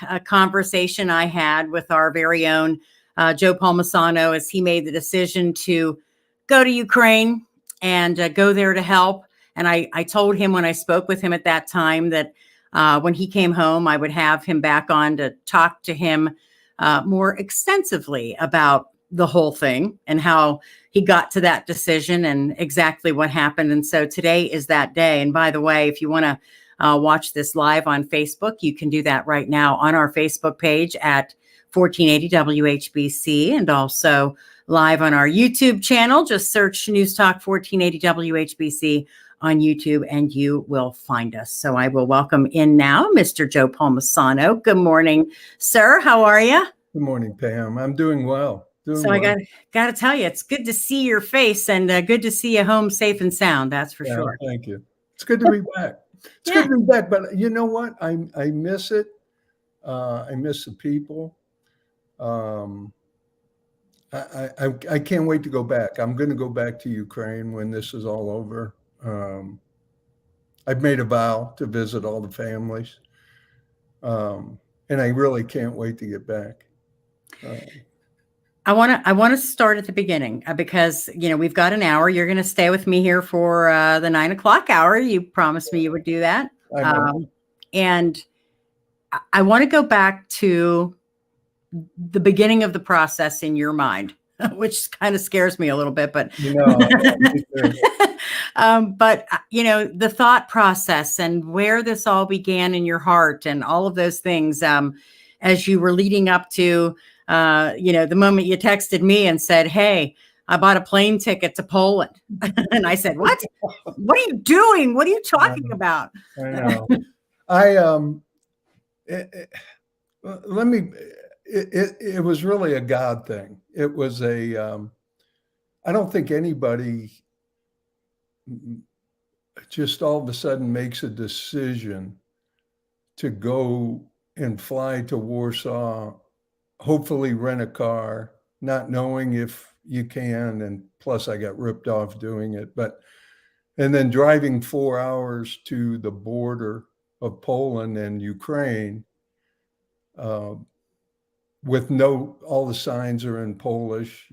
a conversation I had with our very own Joe Palmisano as he made the decision to go to Ukraine and go there to help. And I told him when I spoke with him at that time that when he came home, I would have him back on to talk to him more extensively about the whole thing and how he got to that decision and exactly what happened. And so today is that day. And by the way, if you want to watch this live on Facebook, you can do that right now on our Facebook page at 1480 WHBC, and also live on our YouTube channel. Just search News Talk 1480 WHBC on YouTube and you will find us. So I will welcome in now Mr. Joe Palmisano. Good morning, sir. How are you? Good morning, Pam. I'm doing well. I got to tell you, it's good to see your face and good to see you home safe and sound. That's for sure. Thank you. It's good to be back. It's good to be back. But you know what? I miss it. I miss the people. I can't wait to go back. I'm going to go back to Ukraine when this is all over. I've made a vow to visit all the families. And I really can't wait to get back. I want to start at the beginning because, we've got an hour. You're going to stay with me here for the 9 o'clock hour. You promised me you would do that. And I want to go back to the beginning of the process in your mind, which kind of scares me a little bit, but, the thought process and where this all began in your heart and all of those things, as you were leading up to, the moment you texted me and said, "Hey, I bought a plane ticket to Poland." And I said, "What? What are you doing? What are you talking about?" I know. It was really a God thing. It was I don't think anybody just all of a sudden makes a decision to go and fly to Warsaw, hopefully rent a car, not knowing if you can. And plus I got ripped off doing it, and then driving 4 hours to the border of Poland and Ukraine, with all the signs are in Polish.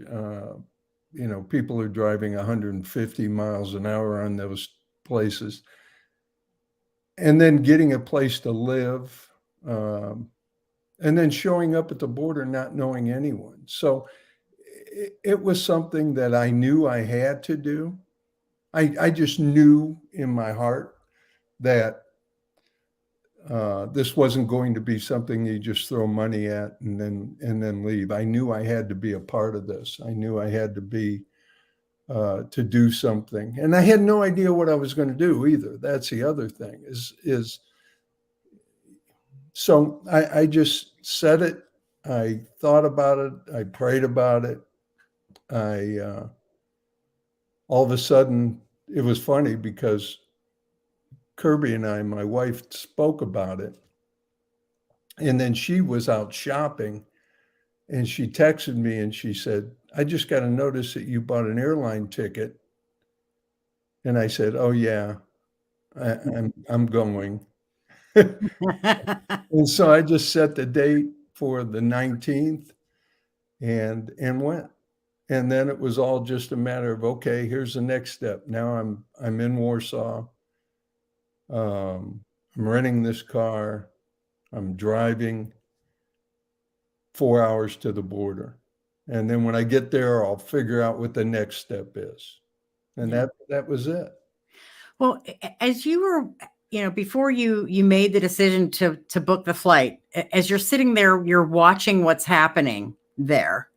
People are driving 150 miles an hour on those places, and then getting a place to live, and then showing up at the border, not knowing anyone. So it was something that I knew I had to do. I just knew in my heart that this wasn't going to be something you just throw money at and then leave. I knew I had to be a part of this. I knew I had to be to do something, and I had no idea what I was going to do either. That's the other thing is. So I just said it. I thought about it. I prayed about it. All of a sudden, it was funny because Kirby and I, my wife, spoke about it. And then she was out shopping and she texted me and she said, "I just got a notice that you bought an airline ticket." And I said, "Oh yeah, I'm going." And so I just set the date for the 19th and went. And then it was all just a matter of, okay, here's the next step. Now I'm in Warsaw. I'm renting this car. I'm driving 4 hours to the border. And then when I get there, I'll figure out what the next step is. And that was it. Well, as you were, before you made the decision to book the flight, as you're sitting there, you're watching what's happening there.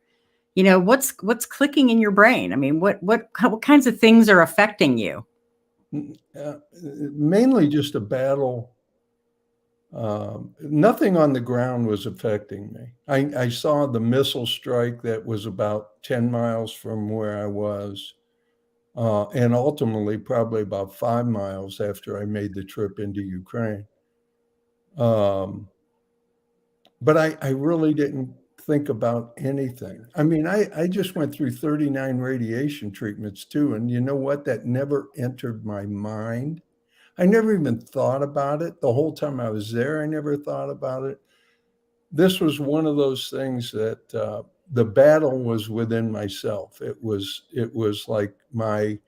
What's clicking in your brain? I mean, what kinds of things are affecting you? Mainly just a battle. Nothing on the ground was affecting me. I saw the missile strike that was about 10 miles from where I was. And ultimately probably about 5 miles after I made the trip into Ukraine. But I really didn't think about anything. I mean, I just went through 39 radiation treatments too. And you know what? That never entered my mind. I never even thought about it. The whole time I was there, I never thought about it. this was one of those things that the battle was within myself. It was like my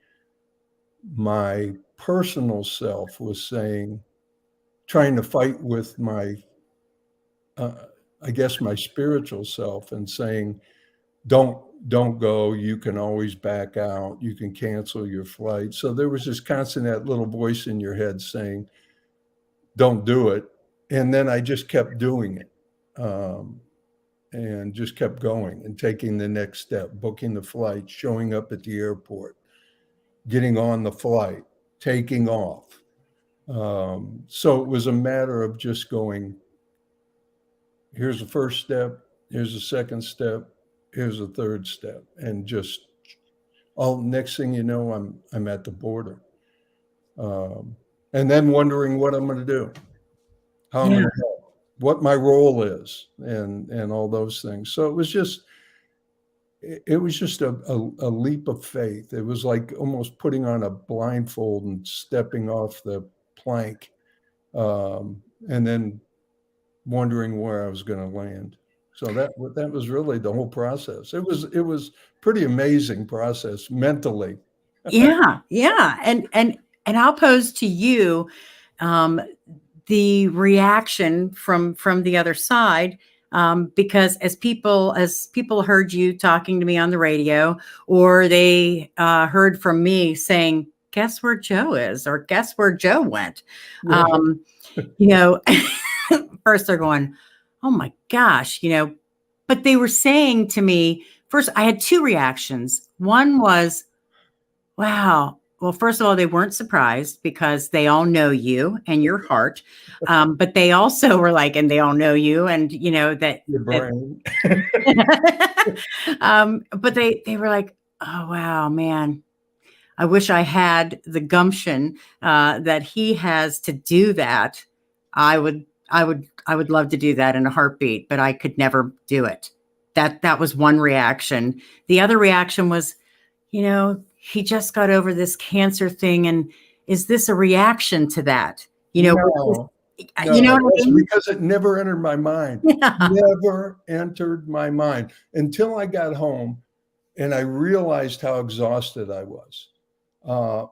personal self was trying to fight with my, I guess, my spiritual self, and saying, don't go. You can always back out. You can cancel your flight. So there was this constant, that little voice in your head saying, don't do it. And then I just kept doing it. And just kept going and taking the next step, booking the flight, showing up at the airport, getting on the flight, taking off. So it was a matter of just going, here's the first step, here's the second step, here's the third step. And just next thing you know, I'm at the border. And then wondering what I'm going to do, how I'm going to help, what my role is, and all those things. So it was just a leap of faith. It was like almost putting on a blindfold and stepping off the plank, and then wondering where I was going to land. So that was really the whole process. It was pretty amazing process mentally. Yeah. And I'll pose to you the reaction from the other side, because as people heard you talking to me on the radio, or they heard from me saying, guess where Joe is, or guess where Joe went. Yeah. First they're going, oh my gosh, but they were saying to me, first, I had two reactions. One was, wow. Well, first of all, they weren't surprised because they all know you and your heart. But they also were like, and they all know you, and that your brain. But they were like, oh wow, man, I wish I had the gumption that he has to do that. I would love to do that in a heartbeat, but I could never do it. That was one reaction. The other reaction was, he just got over this cancer thing, and is this a reaction to that? No, what I mean? Because it never entered my mind. Yeah. Never entered my mind until I got home, and I realized how exhausted I was.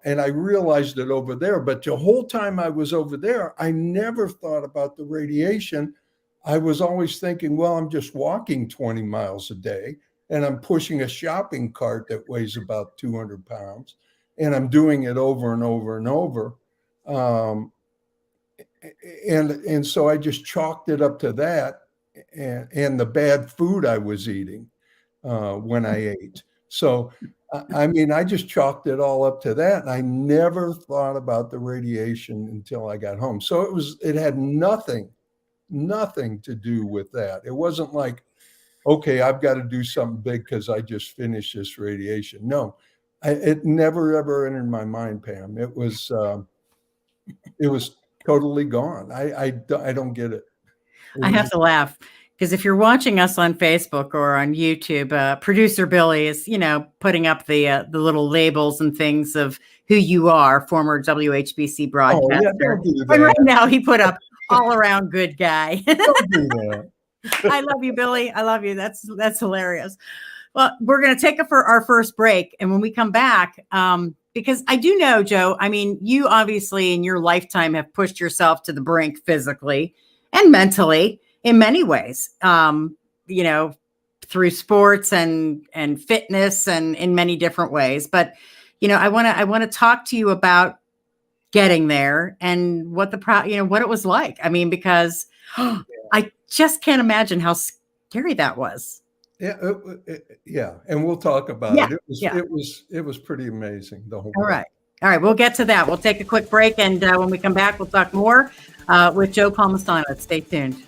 And I realized it over there, but the whole time I was over there, I never thought about the radiation. I was always thinking, well, I'm just walking 20 miles a day, and I'm pushing a shopping cart that weighs about 200 pounds, and I'm doing it over and over and over. And so I just chalked it up to that and the bad food I was eating when I ate. So, I mean, I just chalked it all up to that. And I never thought about the radiation until I got home. So it had nothing to do with that. It wasn't like, okay, I've got to do something big because I just finished this radiation. No, it never, ever entered my mind, Pam. It was totally gone. I don't get it. I have to laugh because if you're watching us on Facebook or on YouTube, producer Billy is, putting up the little labels and things of who you are, former WHBC broadcaster. Oh, yeah, don't do that. And right now he put up all around good guy. Don't do that. I love you, Billy. I love you. That's hilarious. Well, we're going to take it for our first break. And when we come back, because I do know, Joe, I mean, you obviously in your lifetime have pushed yourself to the brink physically and mentally in many ways, through sports and fitness and in many different ways. But, I want to talk to you about getting there and what what it was like. I mean, because I just can't imagine how scary that was. Yeah. Yeah. And we'll talk about it. It was pretty amazing. The whole. All right. We'll get to that. We'll take a quick break. And when we come back, we'll talk more with Joe Palmisano. Stay tuned.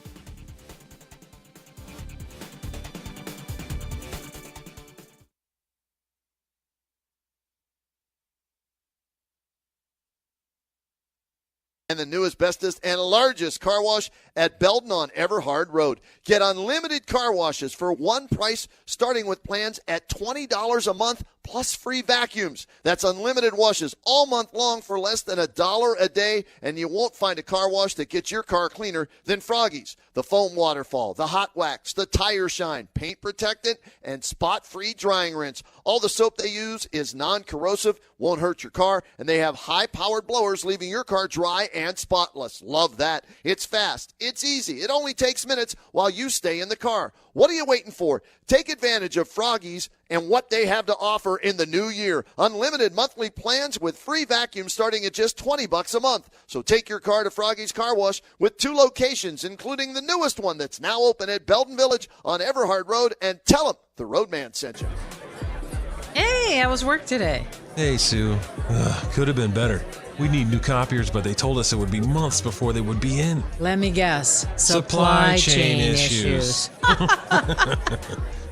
And the newest, bestest, and largest car wash at Belton on Everhard Road. Get unlimited car washes for one price, starting with plans at $20 a month plus free vacuums. That's unlimited washes all month long for less than $1 a day, and you won't find a car wash that gets your car cleaner than Froggy's. The foam waterfall, the hot wax, the tire shine, paint protectant, and spot-free drying rinse. All the soap they use is non-corrosive, won't hurt your car, and they have high-powered blowers leaving your car dry and spotless. Love that. It's fast. It's easy. It only takes minutes while you stay in the car. What are you waiting for? Take advantage of Froggy's and what they have to offer in the new year. Unlimited monthly plans with free vacuums starting at just $20 a month. So take your car to Froggy's Car Wash with 2 locations, including the newest one that's now open at Belden Village on Everhard Road, and tell them the Roadman sent you. Hey, how was work today? Hey, Sue. Could have been better. We need new copiers, but they told us it would be months before they would be in. Let me guess. Supply chain issues.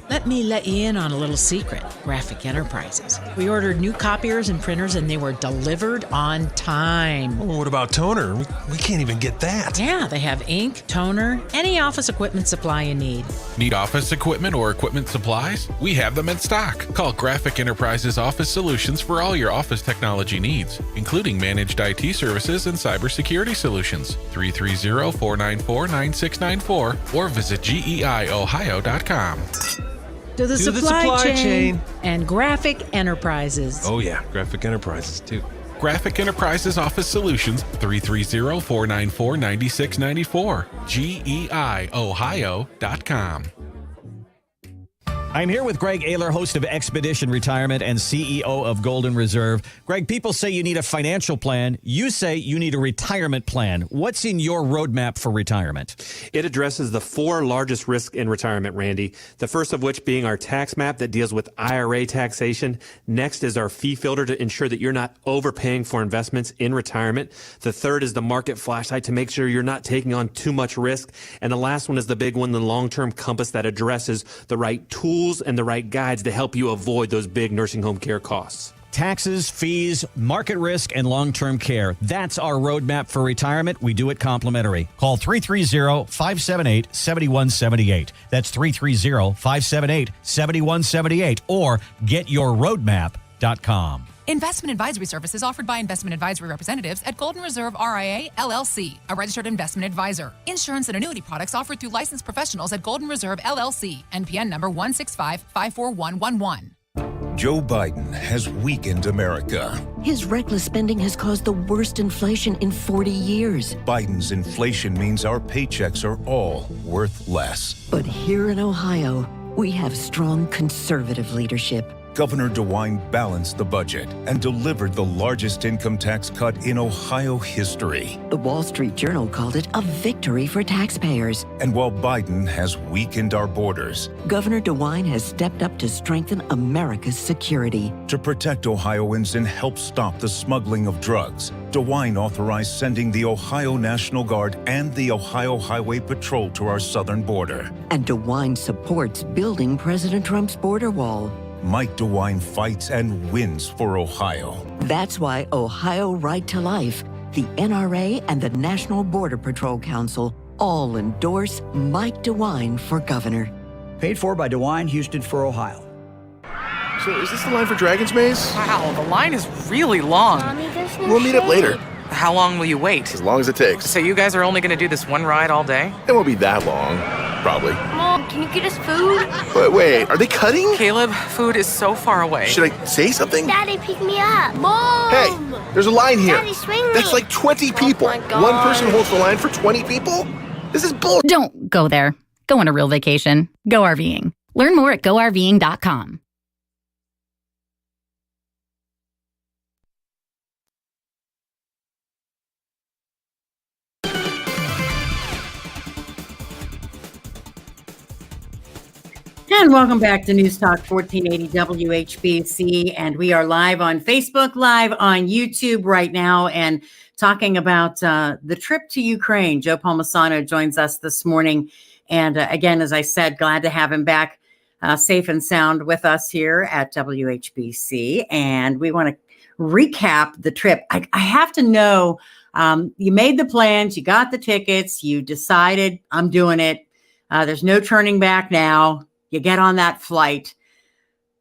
Let me let you in on a little secret. Graphic Enterprises. We ordered new copiers and printers, and they were delivered on time. Well, what about toner? We can't even get that. Yeah, they have ink, toner, any office equipment supply you need. Need office equipment or equipment supplies? We have them in stock. Call Graphic Enterprises Office Solutions for all your office technology needs, including managed IT services and cybersecurity solutions. 330-494-9694 or visit geiohio.com. To the supply chain and Graphic Enterprises. Oh, yeah, Graphic Enterprises, too. Graphic Enterprises Office Solutions, 330-494-9694. geiohio.com. I'm here with Greg Ayler, host of Expedition Retirement and CEO of Golden Reserve. Greg, people say you need a financial plan. You say you need a retirement plan. What's in your roadmap for retirement? It addresses the 4 largest risks in retirement, Randy. The first of which being our tax map that deals with IRA taxation. Next is our fee filter to ensure that you're not overpaying for investments in retirement. The third is the market flashlight to make sure you're not taking on too much risk. And the last one is the big one, the long-term compass that addresses the right tools and the right guides to help you avoid those big nursing home care costs. Taxes, fees, market risk, and long-term care. That's our roadmap for retirement. We do it complimentary. Call 330-578-7178. That's 330-578-7178 or getyourroadmap.com. Investment advisory services offered by investment advisory representatives at Golden Reserve RIA, LLC, a registered investment advisor. Insurance and annuity products offered through licensed professionals at Golden Reserve, LLC, NPN number 165-54111. Joe Biden has weakened America. His reckless spending has caused the worst inflation in 40 years. Biden's inflation means our paychecks are all worth less. But here in Ohio, we have strong conservative leadership. Governor DeWine balanced the budget and delivered the largest income tax cut in Ohio history. The Wall Street Journal called it a victory for taxpayers. And while Biden has weakened our borders, Governor DeWine has stepped up to strengthen America's security. To protect Ohioans and help stop the smuggling of drugs, DeWine authorized sending the Ohio National Guard and the Ohio Highway Patrol to our southern border. And DeWine supports building President Trump's border wall. Mike DeWine fights and wins for Ohio. That's why Ohio Right to Life, the NRA, and the National Border Patrol Council all endorse Mike DeWine for governor. Paid for by DeWine, Houston for Ohio. So is this the line for Dragon's Maze? Wow, the line is really long. Mommy, we'll meet up later. How long will you wait? As long as it takes. So you guys are only going to do this one ride all day? It won't be that long, probably. Mom, can you get us food? Wait, are they cutting? Caleb, food is so far away. Should I say something? Daddy, pick me up. Mom! Hey, there's a line here. Daddy, swing me. That's like 20 people. Oh my God. One person holds the line for 20 people? This is bull. Don't go there. Go on a real vacation. Go RVing. Learn more at GoRVing.com. And welcome back to News Talk 1480 WHBC. And we are live on Facebook, live on YouTube right now, and talking about the trip to Ukraine. Joe Palmisano joins us this morning. And again, as I said, glad to have him back safe and sound with us here at WHBC. And we want to recap the trip. I have to know, you made the plans, you got the tickets, you decided, I'm doing it. There's no turning back now. You get on that flight.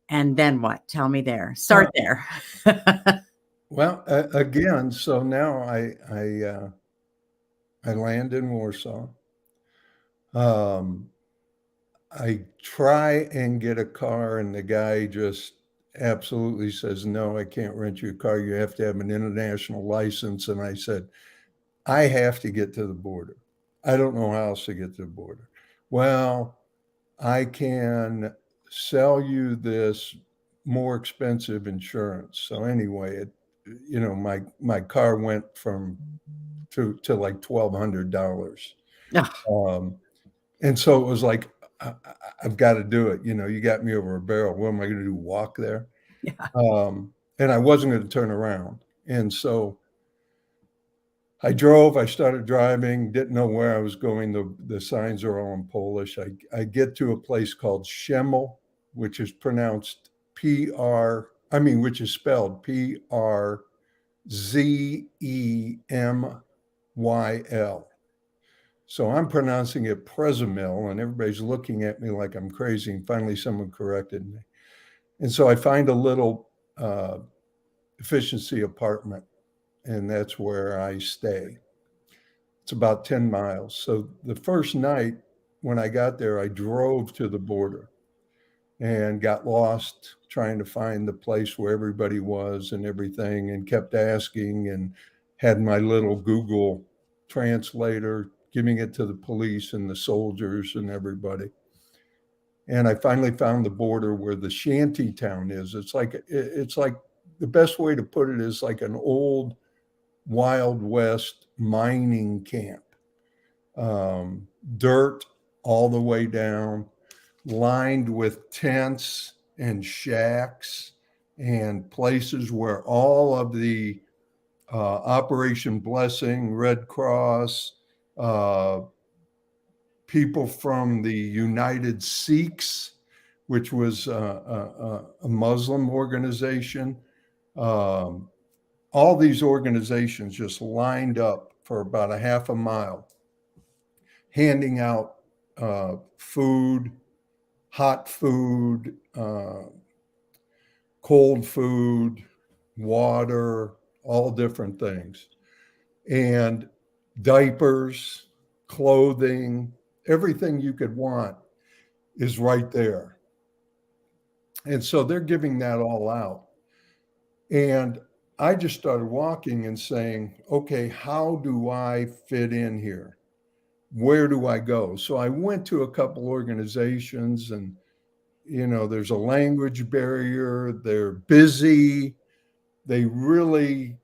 And then what? Tell me there. Start there. Well, again, so now I land in Warsaw. I try and get a car, and the guy just absolutely says, no, I can't rent you a car. You have to have an international license. And I said, I have to get to the border. I don't know how else to get to the border. Well, I can sell you this more expensive insurance. So anyway, my car went to like $1,200. And so it was like, I've got to do it. You got me over a barrel. What am I going to do? Walk there? Yeah. And I wasn't going to turn around. And so I drove, I started driving, didn't know where I was going. The signs are all in Polish. I get to a place called Przemyl, which is pronounced which is spelled Przemyl. So I'm pronouncing it Przemyl, and everybody's looking at me like I'm crazy. And finally, someone corrected me. And so I find a little efficiency apartment, and that's where I stay. It's about 10 miles. So the first night when I got there, I drove to the border and got lost trying to find the place where everybody was and everything, and kept asking, and had my little Google translator giving it to the police and the soldiers and everybody. And I finally found the border where the shanty town is. It's like the best way to put it is like an old Wild West mining camp. Dirt all the way down, lined with tents and shacks and places where all of the Operation Blessing, Red Cross, people from the United Sikhs, which was a Muslim organization. All these organizations just lined up for about a half a mile, handing out food, hot food, cold food, water, all different things. And diapers, clothing, everything you could want is right there. And so they're giving that all out. And I just started walking and saying, okay, how do I fit in here? Where do I go? So I went to a couple organizations, and, there's a language barrier. They're busy. They really,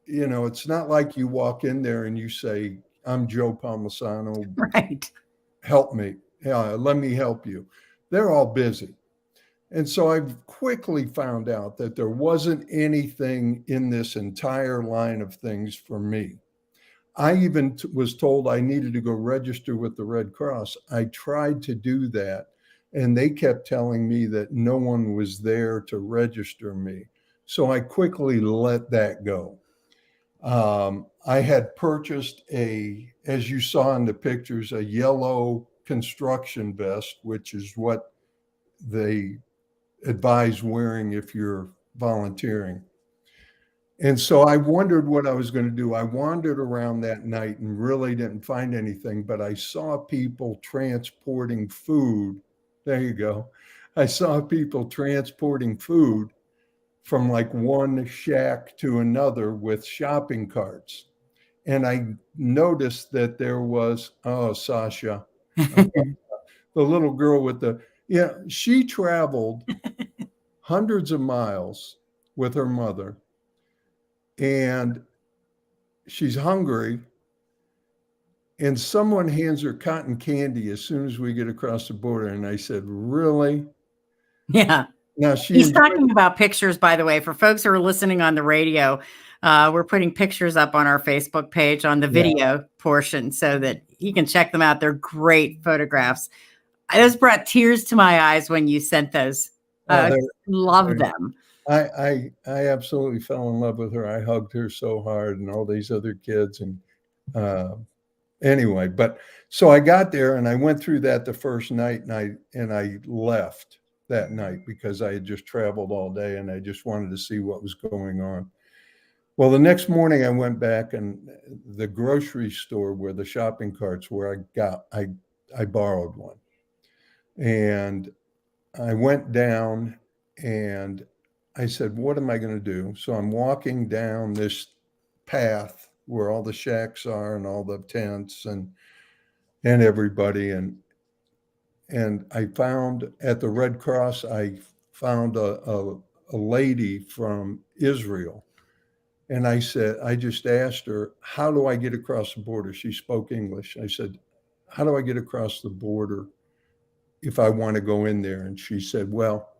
it's not like you walk in there and you say, I'm Joe Palmisano. Right. Help me. Let me help you. They're all busy. And so I quickly found out that there wasn't anything in this entire line of things for me. I even was told I needed to go register with the Red Cross. I tried to do that, and they kept telling me that no one was there to register me. So I quickly let that go. I had purchased as you saw in the pictures, a yellow construction vest, which is what they advise wearing if you're volunteering. And so I wondered what I was going to do. I wandered around that night and really didn't find anything, but I saw people transporting food. There you go. I saw people transporting food from like one shack to another with shopping carts. And I noticed that there was, Sasha, the little girl she traveled hundreds of miles with her mother, and she's hungry, and someone hands her cotton candy as soon as we get across the border. And I said, really? Yeah. Now he's talking about pictures, by the way, for folks who are listening on the radio. We're putting pictures up on our Facebook page on the video portion so that you can check them out. They're great photographs. Those brought tears to my eyes when you sent those. Love them. I absolutely fell in love with her. I hugged her so hard, and all these other kids. And anyway, but so I got there and I went through that the first night, and I left. that night because I had just traveled all day and I just wanted to see what was going on. Well, the next morning I went back, and the grocery store where the shopping carts were, I borrowed one. And I went down and I said, what am I going to do? So I'm walking down this path where all the shacks are and all the tents and everybody. And I found at the Red Cross, I found a lady from Israel. And I just asked her, how do I get across the border? She spoke English. I said, how do I get across the border if I want to go in there? And she said, well,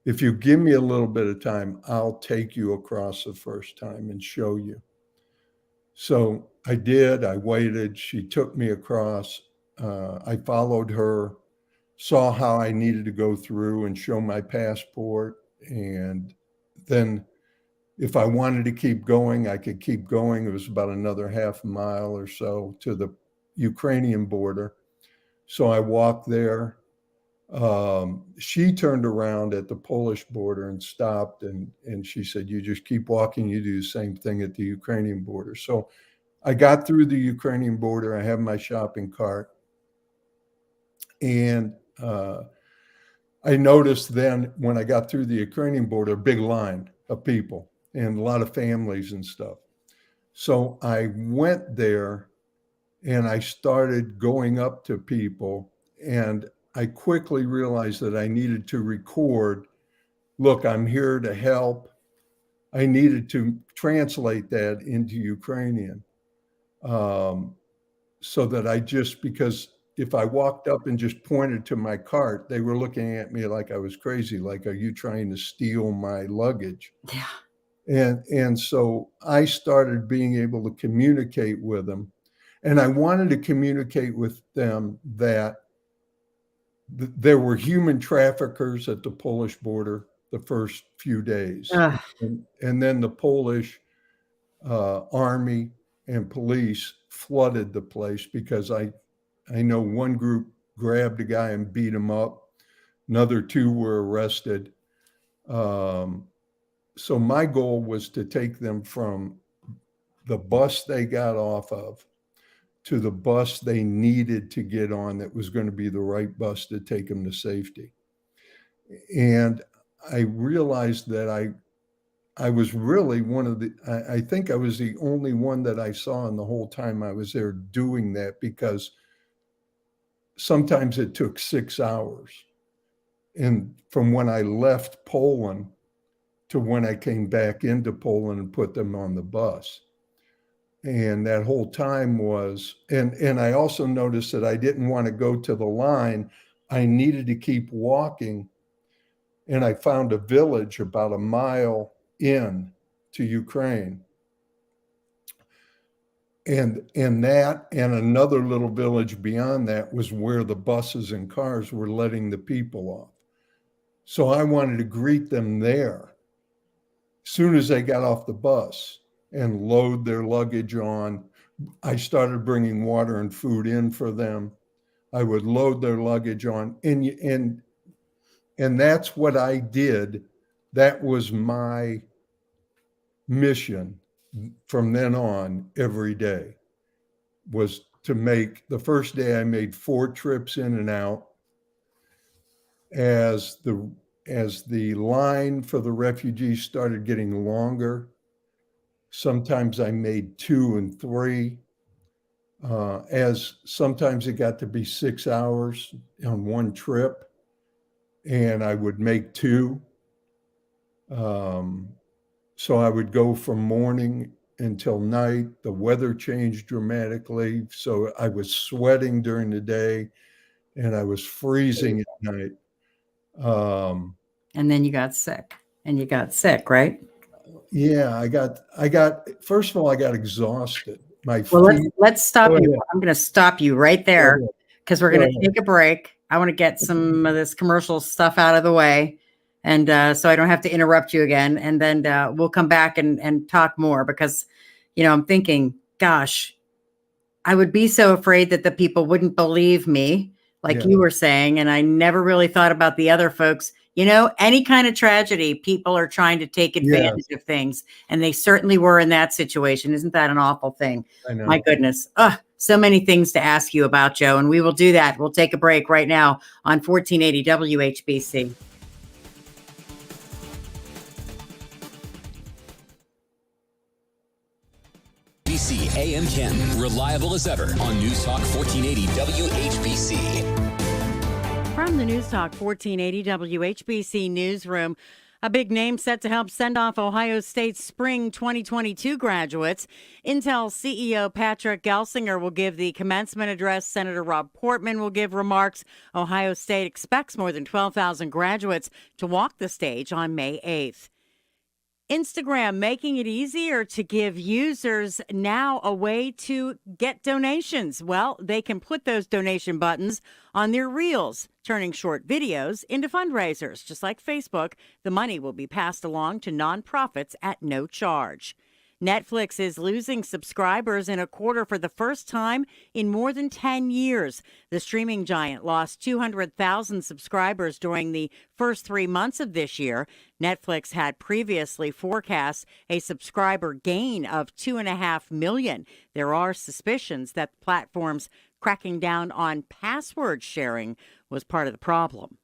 if you give me a little bit of time, I'll take you across the first time and show you. So I did. I waited. She took me across. I followed her, saw how I needed to go through and show my passport. And then if I wanted to keep going, I could keep going. It was about another half mile or so to the Ukrainian border. So I walked there. She turned around at the Polish border and stopped, and she said, you just keep walking, you do the same thing at the Ukrainian border. So I got through the Ukrainian border. I have my shopping cart, and I noticed then when I got through the Ukrainian border, a big line of people and a lot of families and stuff. So I went there and I started going up to people, and I quickly realized that I needed to record, look, I'm here to help. I needed to translate that into Ukrainian. So that because if I walked up and just pointed to my cart, they were looking at me like I was crazy. Like, are you trying to steal my luggage? Yeah. And so I started being able to communicate with them. And I wanted to communicate with them that there were human traffickers at the Polish border the first few days. And then the Polish army and police flooded the place because I know one group grabbed a guy and beat him up. Another two were arrested. So my goal was to take them from the bus they got off of to the bus they needed to get on that was going to be the right bus to take them to safety. And I realized that I was really I think I was the only one that I saw in the whole time I was there doing that, because sometimes it took 6 hours. And from when I left Poland to when I came back into Poland and put them on the bus. And that whole time and I also noticed that I didn't want to go to the line. I needed to keep walking. And I found a village about a mile in to Ukraine. And that and another little village beyond that was where the buses and cars were letting the people off. So I wanted to greet them there as soon as they got off the bus and load their luggage on. I started bringing water and food in for them. I would load their luggage on, and that's what I did. That was my mission from then on every day, was to make, the first day I made 4 trips in and out. As the line for the refugees started getting longer, sometimes I made 2 and 3. As sometimes it got to be 6 hours on one trip, and I would make 2. So I would go from morning until night. The weather changed dramatically, so I was sweating during the day and I was freezing at night. And then you got sick, right? Yeah, I got, first of all, I got exhausted. Let's stop you. I'm going to stop you right there, because we're going to take a break. I want to get some of this commercial stuff out of the way. And so I don't have to interrupt you again. And then we'll come back and talk more, because, I'm thinking, gosh, I would be so afraid that the people wouldn't believe me, like you were saying. And I never really thought about the other folks any kind of tragedy, people are trying to take advantage of things, and they certainly were in that situation. Isn't that an awful thing? I know. My goodness. So many things to ask you about, Joe, and we will do that. We'll take a break right now on 1480 WHBC. BC AM 10, reliable as ever on News Talk 1480 WHBC. From the News Talk 1480 WHBC newsroom, a big name set to help send off Ohio State's spring 2022 graduates. Intel CEO Patrick Gelsinger will give the commencement address. Senator Rob Portman will give remarks. Ohio State expects more than 12,000 graduates to walk the stage on May 8th. Instagram making it easier to give users now a way to get donations. Well, they can put those donation buttons on their reels, turning short videos into fundraisers. Just like Facebook, the money will be passed along to nonprofits at no charge. Netflix is losing subscribers in a quarter for the first time in more than 10 years. The streaming giant lost 200,000 subscribers during the first 3 months of this year. Netflix had previously forecast a subscriber gain of 2.5 million. There are suspicions that the platform's cracking down on password sharing was part of the problem.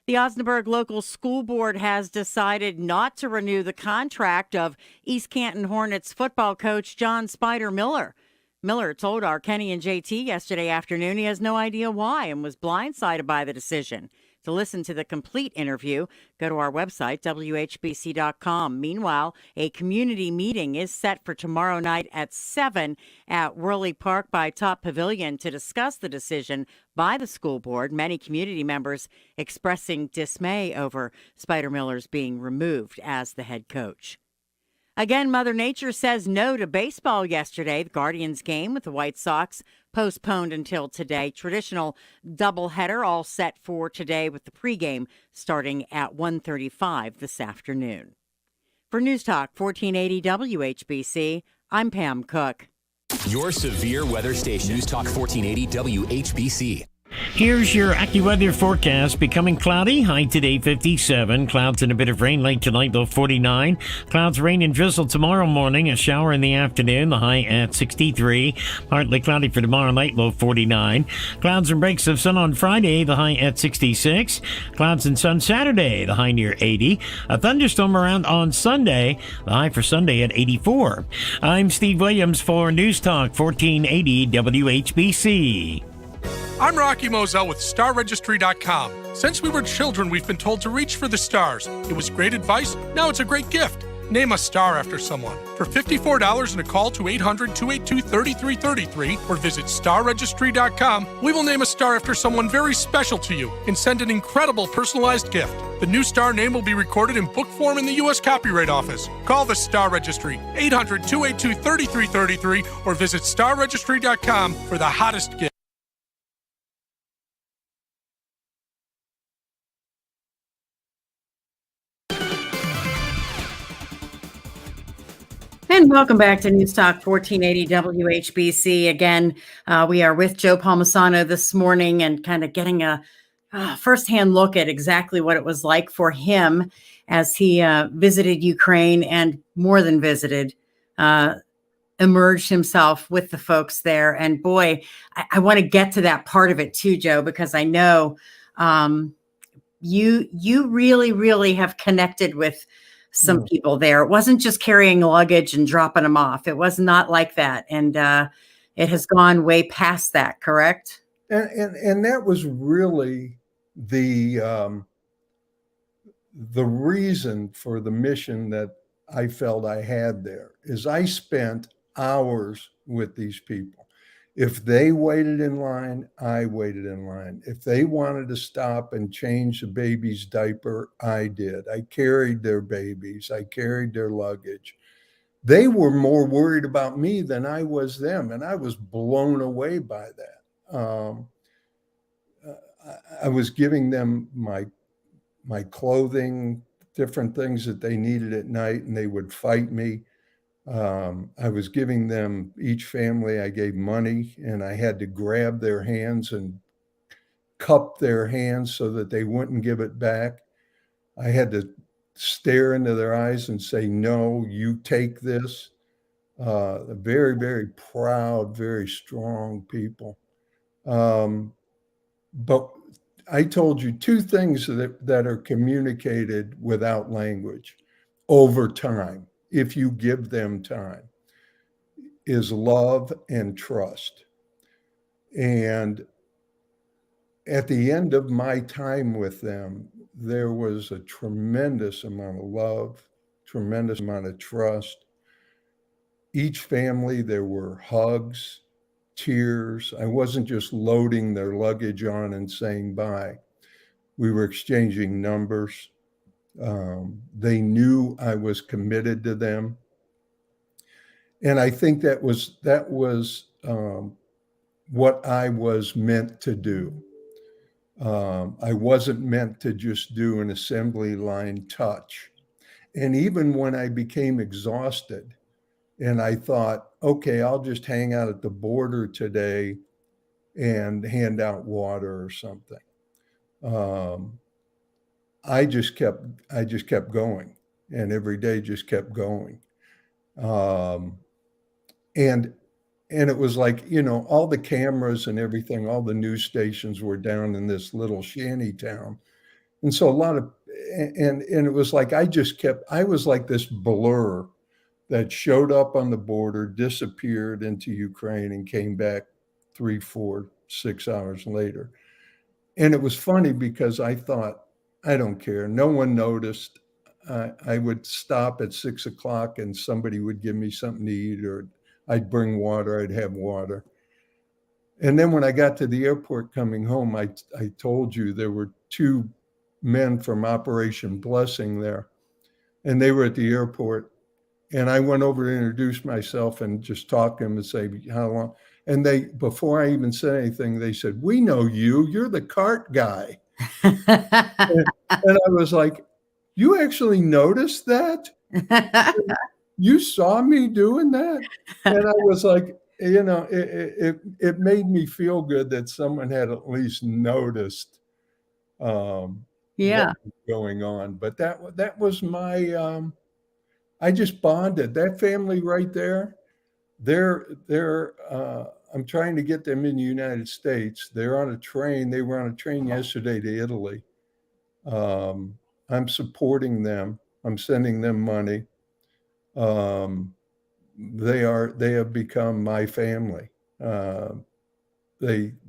The Osnaburg Local School Board has decided not to renew the contract of East Canton Hornets football coach John Spider Miller. Miller told our Kenny and JT yesterday afternoon he has no idea why and was blindsided by the decision. To listen to the complete interview, go to our website, WHBC.com. Meanwhile, a community meeting is set for tomorrow night at 7 at Worley Park by Top Pavilion to discuss the decision by the school board. Many community members expressing dismay over Spider Miller's being removed as the head coach. Again, Mother Nature says no to baseball yesterday. The Guardians game with the White Sox postponed until today. Traditional doubleheader all set for today with the pregame starting at 1:35 this afternoon. For News Talk 1480 WHBC, I'm Pam Cook. Your severe weather station, News Talk 1480 WHBC. Here's your AccuWeather forecast. Becoming cloudy, high today 57. Clouds and a bit of rain late tonight, low 49. Clouds, rain, and drizzle tomorrow morning. A shower in the afternoon, the high at 63. Partly cloudy for tomorrow night, low 49. Clouds and breaks of sun on Friday, the high at 66. Clouds and sun Saturday, the high near 80. A thunderstorm around on Sunday, the high for Sunday at 84. I'm Steve Williams for News Talk 1480 WHBC. I'm Rocky Moselle with StarRegistry.com. Since we were children, we've been told to reach for the stars. It was great advice. Now it's a great gift. Name a star after someone. For $54 and a call to 800-282-3333 or visit StarRegistry.com, we will name a star after someone very special to you and send an incredible personalized gift. The new star name will be recorded in book form in the U.S. Copyright Office. Call the Star Registry, 800-282-3333 or visit StarRegistry.com for the hottest gift. And welcome back to News Talk 1480 WHBC. Again, we are with Joe Palmisano this morning and kind of getting a firsthand look at exactly what it was like for him as he visited Ukraine and more than visited, emerged himself with the folks there. And boy, I want to get to that part of it too, Joe, because I know you really, really have connected with some people there. It wasn't just carrying luggage and dropping them off. It was not like that. And it has gone way past that, correct? And that was really the reason for the mission that I felt I had there is I spent hours with these people. If they waited in line, I waited in line. If they wanted to stop and change the baby's diaper, I did. I carried their babies. I carried their luggage. They were more worried about me than I was them, and I was blown away by that. I was giving them my clothing, different things that they needed at night, and they would fight me. I was giving them, each family, I gave money, and I had to grab their hands and cup their hands so that they wouldn't give it back. I had to stare into their eyes and say, no, you take this. Very, very proud, very strong people. But I told you two things that are communicated without language over time, if you give them time, is love and trust. And at the end of my time with them, there was a tremendous amount of love, tremendous amount of trust. Each family, there were hugs, tears. I wasn't just loading their luggage on and saying bye. We were exchanging numbers. They knew I was committed to them. And I think that was what I was meant to do. I wasn't meant to just do an assembly line touch. And even when I became exhausted and I thought, okay, I'll just hang out at the border today and hand out water or something. I just kept going, and every day just kept going. And it was like, all the cameras and everything, all the news stations were down in this little shanty town. And so and it was like, I was like this blur that showed up on the border, disappeared into Ukraine, and came back 3, 4, 6 hours later. And it was funny because I thought, I don't care. No one noticed. I would stop at 6 o'clock and somebody would give me something to eat, or I'd bring water, I'd have water. And then when I got to the airport coming home, I told you there were 2 men from Operation Blessing there, and they were at the airport. And I went over to introduce myself and just talk to them and say, how long? And before I even said anything, they said, we know you, you're the cart guy. and I was like, you actually noticed that? You saw me doing that? And I was like, it made me feel good that someone had at least noticed what was going on. But that was my, I just bonded. That family right there, I'm trying to get them in the United States. They're on a train. They were on a train yesterday to Italy. I'm supporting them. I'm sending them money. They have become my family. They're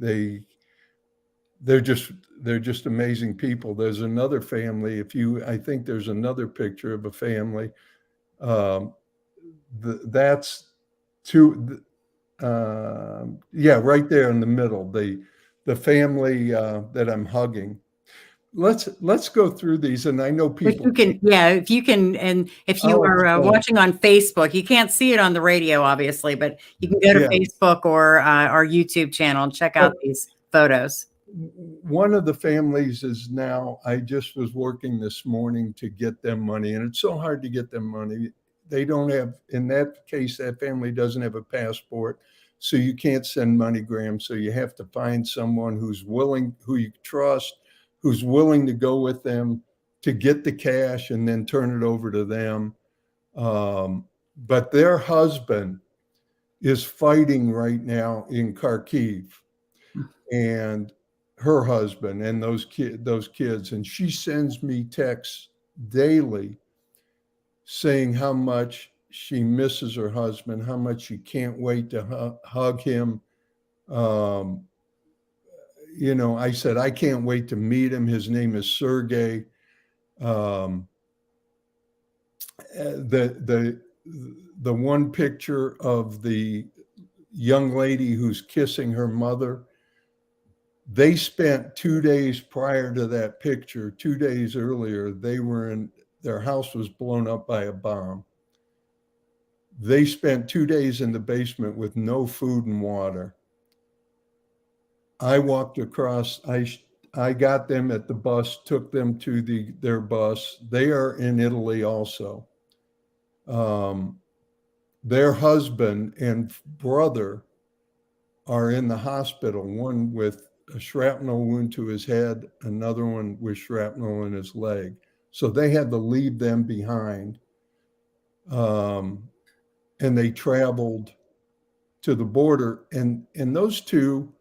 just amazing people. There's another family. I think there's another picture of a family. That's two. Right there in the middle, the family that I'm hugging. Let's go through these, and I know people. If you can, and if you are watching on Facebook, you can't see it on the radio, obviously, but you can go to Facebook or our YouTube channel and check out these photos. One of the families is now, I just was working this morning to get them money, and it's so hard to get them money. They don't have, in that case, that family doesn't have a passport, so you can't send MoneyGram. So you have to find someone who's willing, who you trust, who's willing to go with them to get the cash and then turn it over to them. But their husband is fighting right now in Kharkiv, and her husband and those kids, and she sends me texts daily saying how much she misses her husband, how much she can't wait to hug him. I said, I can't wait to meet him. His name is Sergey. The one picture of the young lady who's kissing her mother, they spent 2 days prior to that picture, 2 days earlier, their house was blown up by a bomb. They spent 2 days in the basement with no food and water. I walked across, I got them at the bus, took them to their bus. They are in Italy also. Their husband and brother are in the hospital, one with a shrapnel wound to his head, another one with shrapnel in his leg. So they had to leave them behind. And they traveled to the border. And those two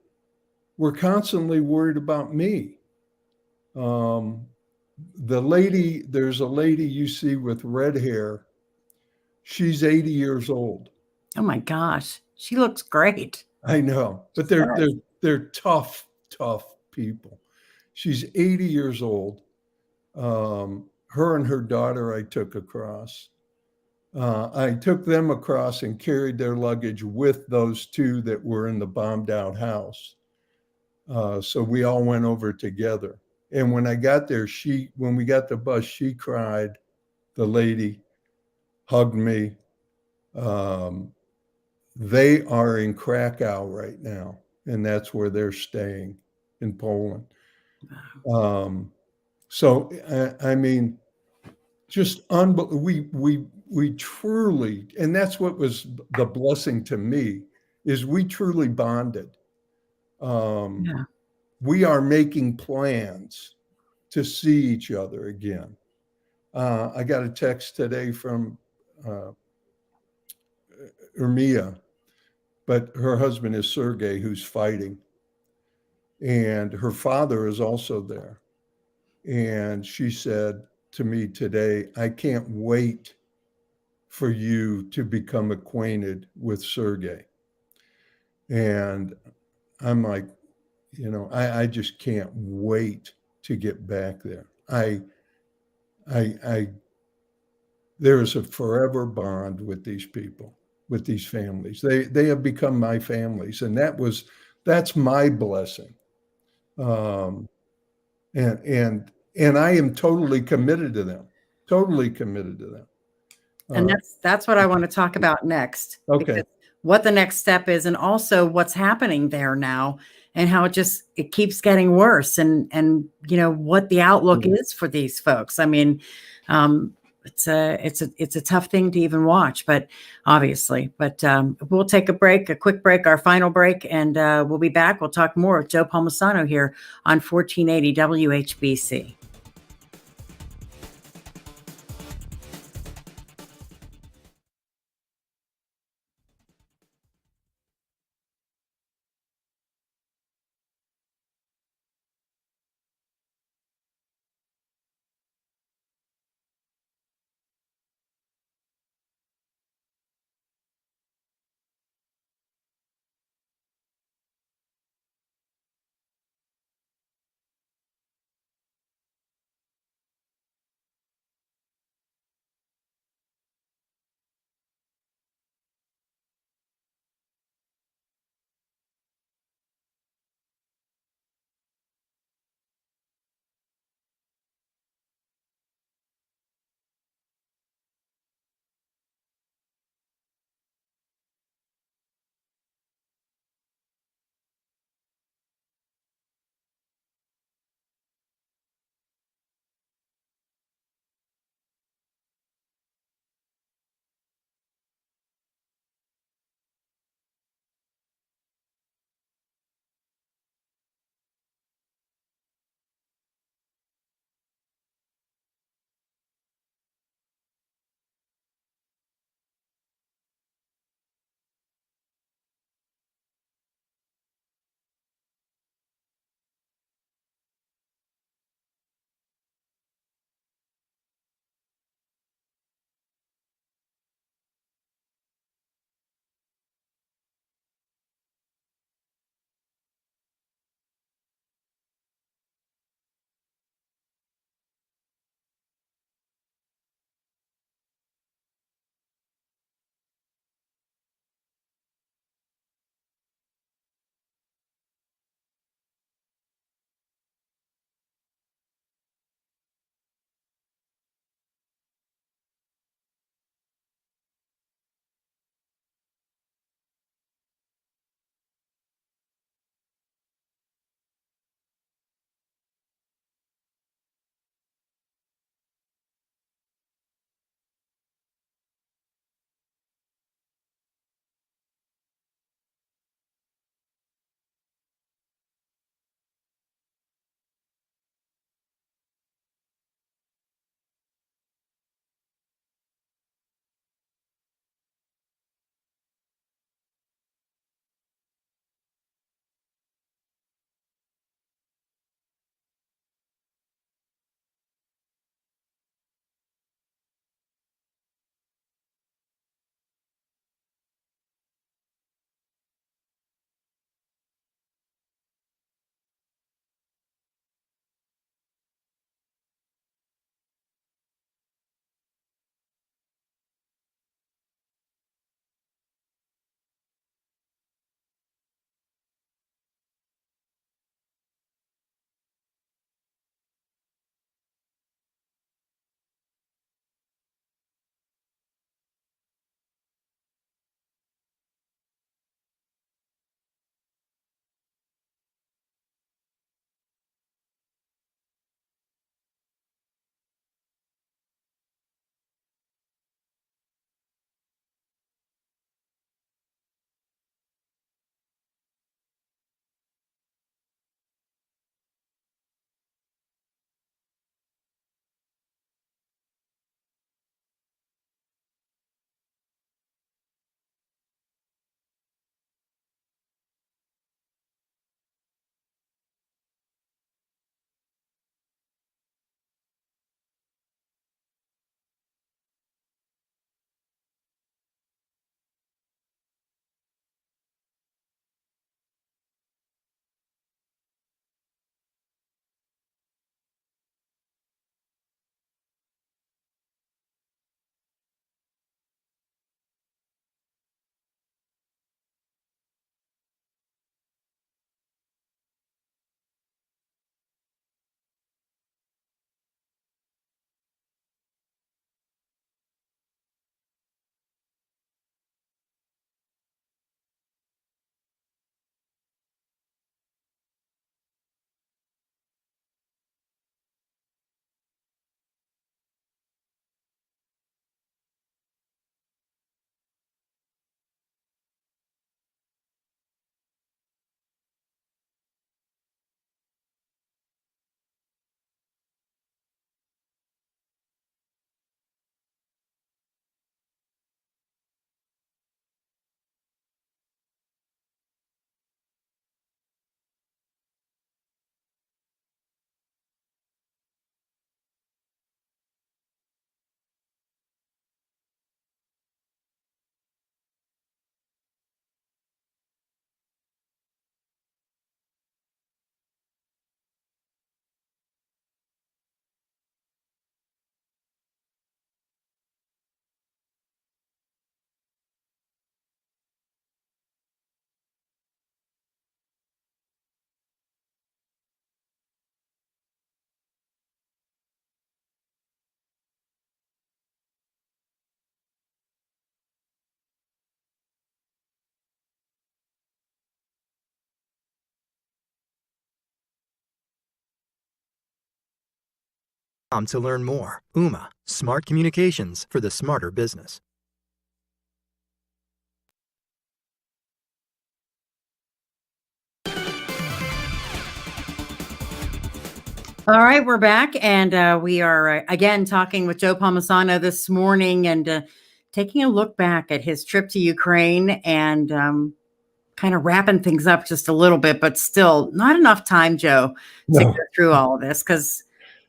were constantly worried about me. There's a lady you see with red hair. She's 80 years old. Oh my gosh. She looks great. I know, but they're tough people. She's 80 years old. Her and her daughter I took across. I took them across and carried their luggage with those two that were in the bombed out house. So we all went over together. And when I got there, when we got the bus, she cried, the lady hugged me. They are in Krakow right now, and that's where they're staying in Poland. So I mean, just we truly, and that's what was the blessing to me, is we truly bonded. We are making plans to see each other again. I got a text today from Ermia, but her husband is Sergey, who's fighting. And her father is also there. And she said to me today, I can't wait for you to become acquainted with Sergey. And I'm like, I just can't wait to get back there. There is a forever bond with these people, with these families. They have become my families, and that's my blessing. And I am totally committed to them. Totally committed to them. And that's what I want to talk about next. Okay. What the next step is, and also what's happening there now, and how it keeps getting worse, and what the outlook is for these folks. I mean, it's a tough thing to even watch, but obviously, we'll take a quick break, our final break, and we'll be back. We'll talk more with Joe Palmisano here on 1480 WHBC. To learn more. Ooma, smart communications for the smarter business. All right, we're back, and we are again talking with Joe Palmisano this morning, and taking a look back at his trip to Ukraine, and kind of wrapping things up just a little bit, but still not enough time, Joe, to go through all of this, because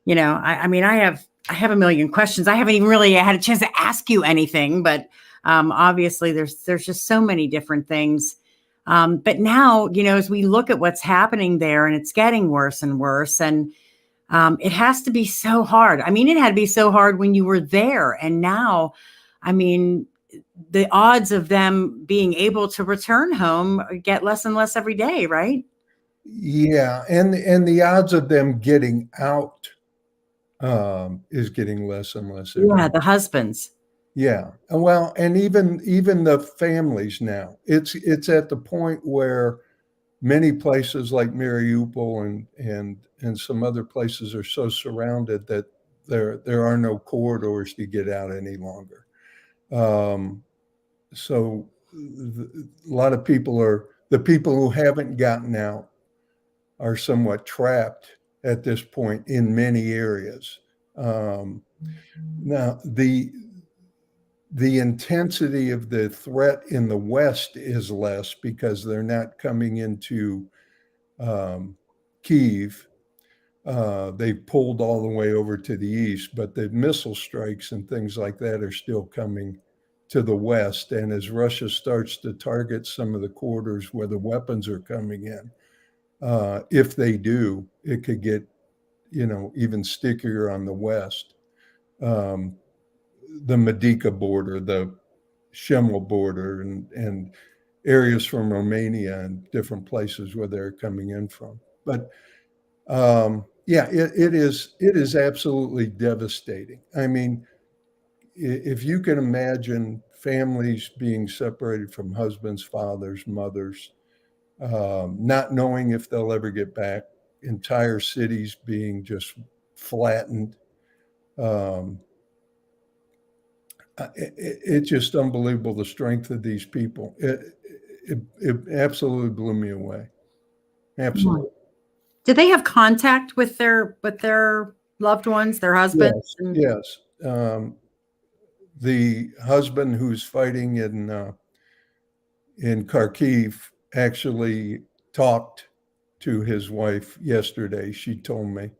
I mean, I have a million questions. I haven't even really had a chance to ask you anything, but obviously there's just so many different things. But now, as we look at what's happening there, and it's getting worse and worse, and it has to be so hard. I mean, it had to be so hard when you were there. And now, I mean, the odds of them being able to return home get less and less every day, right? Yeah. And the odds of them getting out is getting less and less. Yeah, the husbands. Yeah. Well, and even the families now. It's at the point where many places like Mariupol and some other places are so surrounded that there are no corridors to get out any longer. So a lot of the people who haven't gotten out are somewhat trapped at this point in many areas. Now, the intensity of the threat in the West is less because they're not coming into Kyiv. They've pulled all the way over to the east, but the missile strikes and things like that are still coming to the West. And as Russia starts to target some of the corridors where the weapons are coming in, if they do, it could get, even stickier on the West. The Medica border, the Shemel border, and areas from Romania and different places where they're coming in from. But yeah, it is absolutely devastating. I mean, if you can imagine families being separated from husbands, fathers, mothers, not knowing if they'll ever get back, entire cities being just flattened. It's just unbelievable, the strength of these people. It absolutely blew me away. Absolutely. Did they have contact with their loved ones, their husbands? Yes. The husband who's fighting in Kharkiv actually talked to his wife yesterday. She told me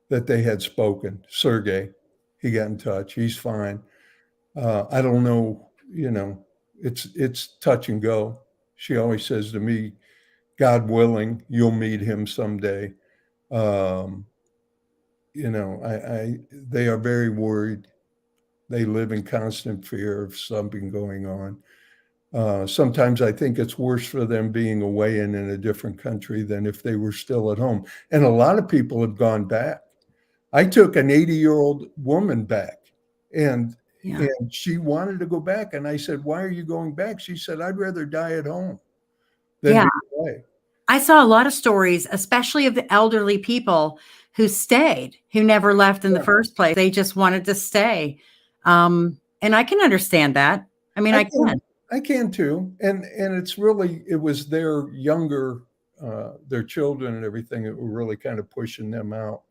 that they had spoken. Sergey, he got in touch. He's fine. I don't know, it's touch and go. She always says to me, God willing, you'll meet him someday. They are very worried. They live in constant fear of something going on. Sometimes I think it's worse for them being away and in a different country than if they were still at home. And a lot of people have gone back. I took an 80-year-old woman back, and she wanted to go back. And I said, why are you going back? She said, I'd rather die at home than be away. I saw a lot of stories, especially of the elderly people who stayed, who never left in the first place. They just wanted to stay. And I can understand that. I mean, I can. I can too. And it was their younger, their children and everything that were really kind of pushing them out.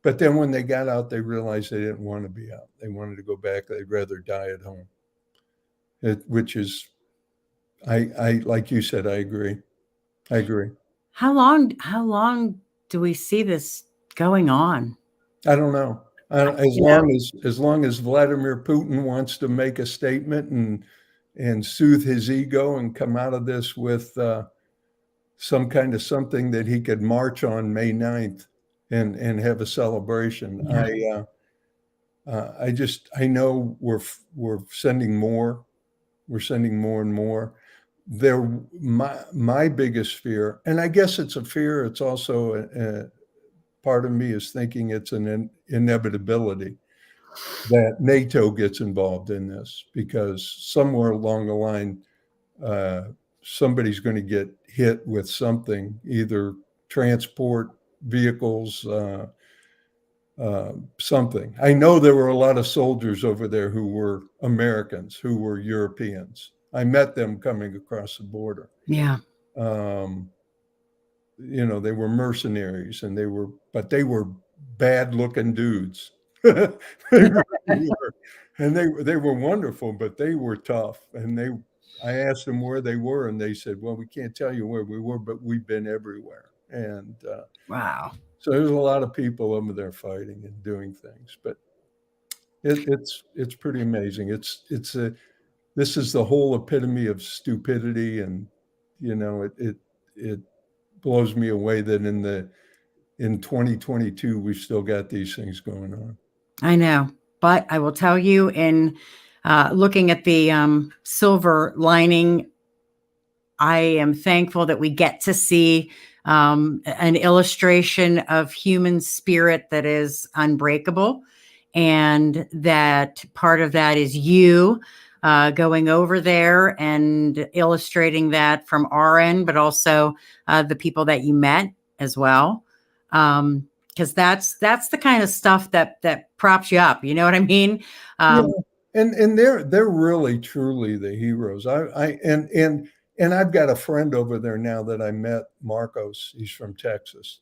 But then when they got out, they realized they didn't want to be out. They wanted to go back. They'd rather die at home. Which is, I like you said, I agree. How long do we see this going on? I don't know. As long as Vladimir Putin wants to make a statement and soothe his ego and come out of this with some kind of something that he could march on May 9th and have a celebration. Yeah. I know we're sending more. We're sending more and more. My biggest fear, and I guess it's a fear, it's also part of me is thinking it's an inevitability that NATO gets involved in this, because somewhere along the line, somebody's going to get hit with something, either transport vehicles, something. I know there were a lot of soldiers over there who were Americans, who were Europeans. I met them coming across the border. Yeah. They were mercenaries, and they were bad looking dudes. They really were. And they were wonderful, but they were tough. And I asked them where they were, and they said, well, we can't tell you where we were, but we've been everywhere. And wow. So there's a lot of people over there fighting and doing things, but it's pretty amazing. This is the whole epitome of stupidity, and it blows me away that in 2022 we've still got these things going on. I know, but I will tell you, in looking at the silver lining, I am thankful that we get to see an illustration of human spirit that is unbreakable, and that part of that is you going over there and illustrating that from our end, but also the people that you met as well. Because that's the kind of stuff that props you up. You know what I mean? And they're really truly the heroes. And I've got a friend over there now that I met, Marcos. He's from Texas.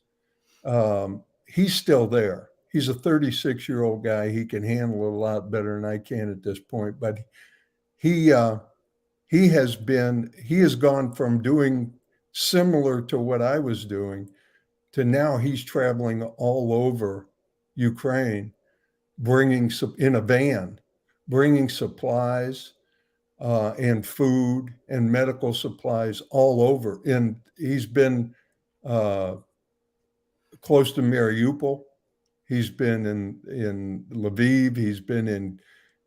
He's still there. He's a 36-year-old guy. He can handle it a lot better than I can at this point. But he has gone from doing similar to what I was doing to now he's traveling all over Ukraine, in a van, bringing supplies and food and medical supplies all over. And he's been close to Mariupol. He's been in Lviv. He's been in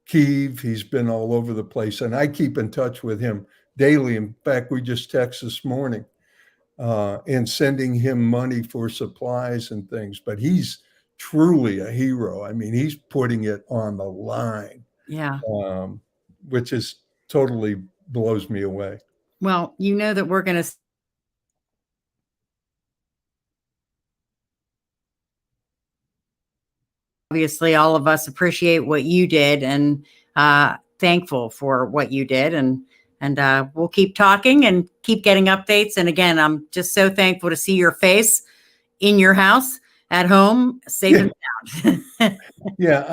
Kyiv. He's been all over the place. And I keep in touch with him daily. In fact, we just texted this morning and sending him money for supplies and things. But he's truly a hero. I mean, he's putting it on the line. Yeah. Which is totally blows me away. Well, you know that we're going to obviously all of us appreciate what you did, and thankful for what you did, and we'll keep talking and keep getting updates. And again, I'm just so thankful to see your face in your house at home, safe and sound. Yeah,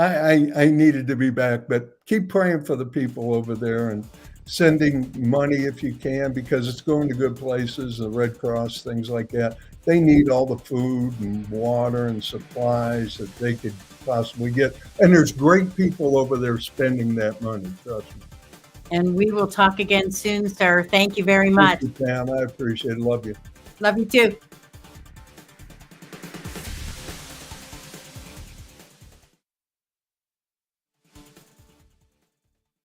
I needed to be back, but keep praying for the people over there and sending money if you can, because it's going to good places, the Red Cross, things like that. They need all the food and water and supplies that they could possibly get. And there's great people over there spending that money, trust me. And we will talk again soon, sir. Thank you very much. Thank you, Pam. I appreciate it. Love you. Love you too.